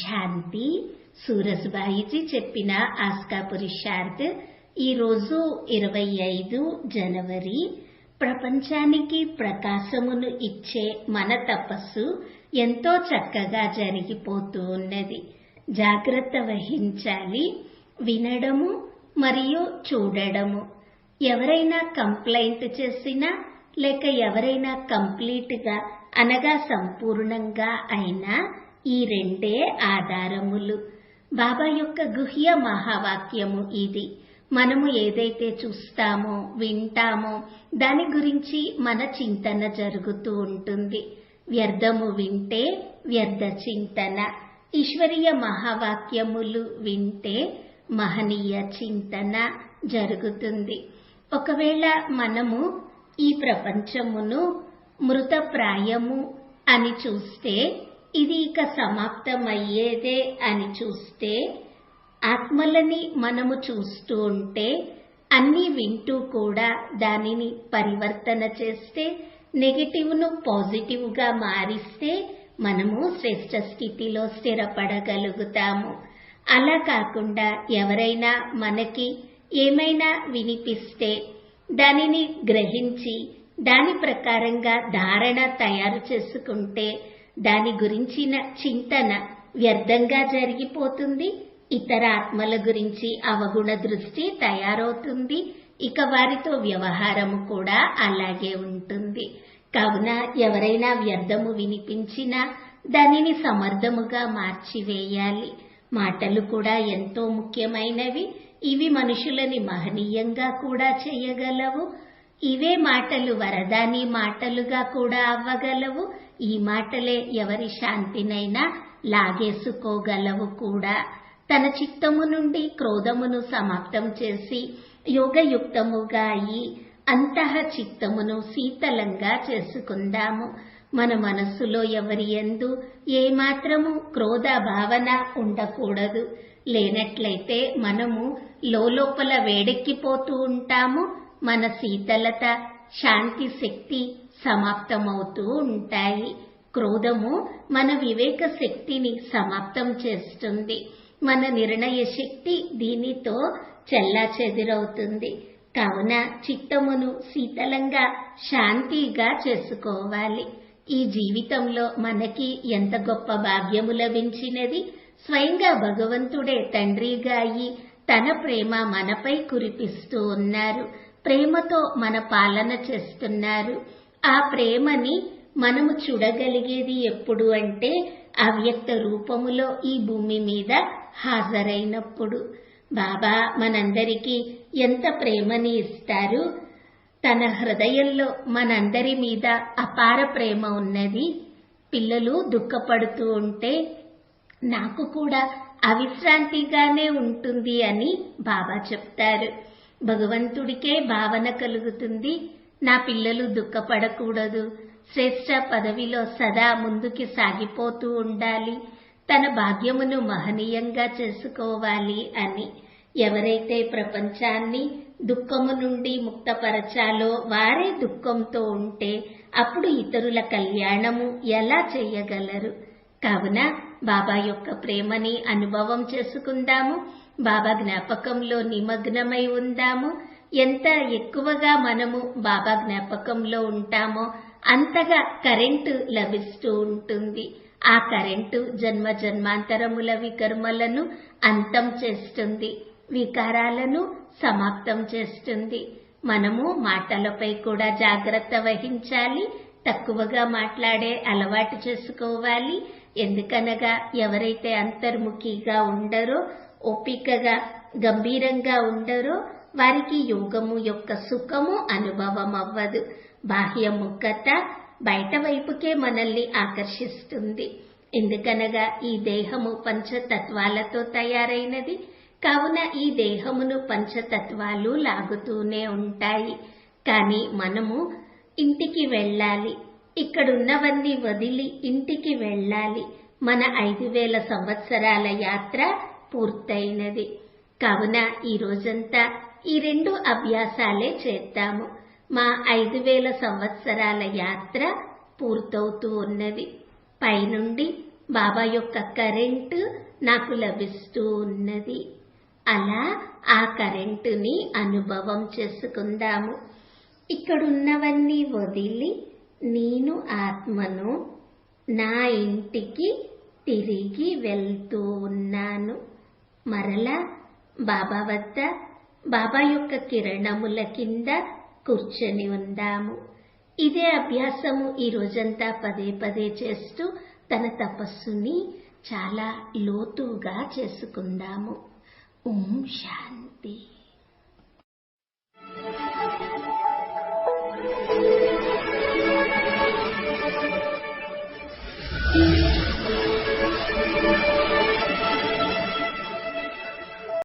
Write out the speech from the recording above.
శాంతి. సూరజ్భాయిజీ చెప్పిన ఆస్కా పురుషార్థ్. ఈరోజు 25 జనవరి. ప్రపంచానికి ప్రకాశమును ఇచ్చే మన తపస్సు ఎంతో చక్కగా జరిగిపోతూ ఉన్నది. జాగ్రత్త వహించాలి. వినడము మరియు చూడడము. ఎవరైనా కంప్లైంట్ చేసినా లేక ఎవరైనా కంప్లీట్ గా అనగా సంపూర్ణంగా అయినా ఈ రెండే ఆధారములు. బాబా యొక్క గుహ్య మహావాక్యము ఇది. మనము ఏదైతే చూస్తామో వింటామో దాని గురించి మన చింతన జరుగుతూ ఉంటుంది. వ్యర్థము వింటే వ్యర్థ చింతన. ఈశ్వరీయ మహావాక్యములు వింటే మహనీయ చింతన జరుగుతుంది. ఒకవేళ మనము ఈ ప్రపంచమును మృతప్రాయము అని చూస్తే, ఇది ఇక సమాప్తమయ్యేదే అని చూస్తే, ఆత్మలని మనము చూస్తూ ఉంటే, అన్నీ వింటూ కూడా దానిని పరివర్తన చేస్తే, నెగటివ్ ను పాజిటివ్ గా మారిస్తే మనము శ్రేష్ట స్థితిలో స్థిరపడగలుగుతాము. అలా కాకుండా ఎవరైనా మనకి ఏమైనా వినిపిస్తే దానిని గ్రహించి దాని ప్రకారంగా ధారణ తయారు చేసుకుంటే దాని గురించిన చింతన వ్యర్థంగా జరిగిపోతుంది. ఇతర ఆత్మల గురించి అవగుణ దృష్టి తయారవుతుంది. ఇక వారితో వ్యవహారము కూడా అలాగే ఉంటుంది. కావున ఎవరైనా వ్యర్థము వినిపించినా దానిని సమర్థముగా మార్చివేయాలి. మాటలు కూడా ఎంతో ముఖ్యమైనవి. ఇవి మనుషులని మహనీయంగా కూడా చేయగలవు. ఇవే మాటలు వరదాని మాటలుగా కూడా అవ్వగలవు. ఈ మాటలే ఎవరి శాంతినైనా లాగేసుకోగలవు కూడా. తన చిత్తము నుండి క్రోధమును సమాప్తం చేసి యోగయుక్తముగా అయి అంతః చిత్తమును శీతలంగా చేసుకుందాము. మన మనస్సులో ఎవరి యందు ఏమాత్రము క్రోధ భావన ఉండకూడదు. లేనట్లయితే మనము లోపల వేడెక్కిపోతూ ఉంటాము. మన శీతలత శాంతి శక్తి సమాప్తమవుతూ ఉంటాయి. క్రోధము మన వివేక శక్తిని సమాప్తం చేస్తుంది. మన నిర్ణయ శక్తి దీనితో చెల్లాచెదురవుతుంది. కావున చిత్తమును శీతలంగా శాంతిగా చేసుకోవాలి. ఈ జీవితంలో మనకి ఎంత గొప్ప భాగ్యము లభించినది. స్వయంగా భగవంతుడే తండ్రిగా అయి తన ప్రేమ మనపై కురిపిస్తూ ఉన్నారు. ప్రేమతో మన పాలన చేస్తున్నారు. ఆ ప్రేమని మనము చూడగలిగేది ఎప్పుడు అంటే అవ్యక్త రూపములో ఈ భూమి మీద హాజరైనప్పుడు. బాబా మనందరికీ ఎంత ప్రేమని ఇస్తారు. తన హృదయంలో మనందరి మీద అపార ప్రేమ ఉన్నది. పిల్లలు దుఃఖపడుతూ ఉంటే నాకు కూడా అవిశ్రాంతిగానే ఉంటుంది అని బాబా చెప్తారు. భగవంతుడికే భావన కలుగుతుంది, నా పిల్లలు దుఃఖపడకూడదు, శ్రేష్ట పదవిలో సదా ముందుకి సాగిపోతూ ఉండాలి, తన భాగ్యమును మహనీయంగా చేసుకోవాలి అని. ఎవరైతే ప్రపంచాన్ని దుఃఖము నుండి ముక్తపరచాలో వారే దుఃఖంతో ఉంటే అప్పుడు ఇతరుల కళ్యాణము ఎలా చేయగలరు? కావున బాబా యొక్క ప్రేమని అనుభవం చేసుకుందాము. బాబా జ్ఞాపకంలో నిమగ్నమై ఉందాము. ఎంత ఎక్కువగా మనము బాబా జ్ఞాపకంలో ఉంటామో అంతగా కరెంటు లభిస్తూ ఉంటుంది. ఆ కరెంటు జన్మ జన్మాంతరముల వికర్మలను అంతం చేస్తుంది, వికారాలను సమాప్తం చేస్తుంది. మనము మాటలపై కూడా జాగ్రత్త వహించాలి. తక్కువగా మాట్లాడే అలవాటు చేసుకోవాలి. ఎందుకనగా ఎవరైతే అంతర్ముఖిగా ఉండరో, ఓపికగా గంభీరంగా ఉండరో వారికి యోగము యొక్క సుఖము అనుభవం అవ్వదు. బాహ్యముఖత బయట వైపుకే మనల్ని ఆకర్షిస్తుంది. ఎందుకనగా ఈ దేహము పంచతత్వాలతో తయారైనది. కావున ఈ దేహమును పంచతత్వాలు లాగుతూనే ఉంటాయి. కానీ మనము ఇంటికి వెళ్ళాలి. ఇక్కడున్నవన్నీ వదిలి ఇంటికి వెళ్ళాలి. మన 5000 సంవత్సరాల యాత్ర పూర్తయినది. కావున ఈ రోజంతా ఈ 2 అభ్యాసాలే చేద్దాము. మా 5000 సంవత్సరాల యాత్ర పూర్తవుతూ ఉన్నది. పైనుండి బాబా యొక్క కరెంటు నాకు లభిస్తూ ఉన్నది. అలా ఆ కరెంటుని అనుభవం చేసుకుందాము. ఇక్కడున్నవన్నీ వదిలి నేను ఆత్మను నా ఇంటికి తిరిగి వెళ్తూ ఉన్నాను. మరలా బాబా వద్ద బాబా యొక్క కిరణముల కింద కూర్చొని ఉందాము. ఇదే అభ్యాసము ఈ రోజంతా పదే పదే చేస్తూ తన తపస్సుని చాలా లోతుగా చేసుకుందాము. ఓం శాంతి.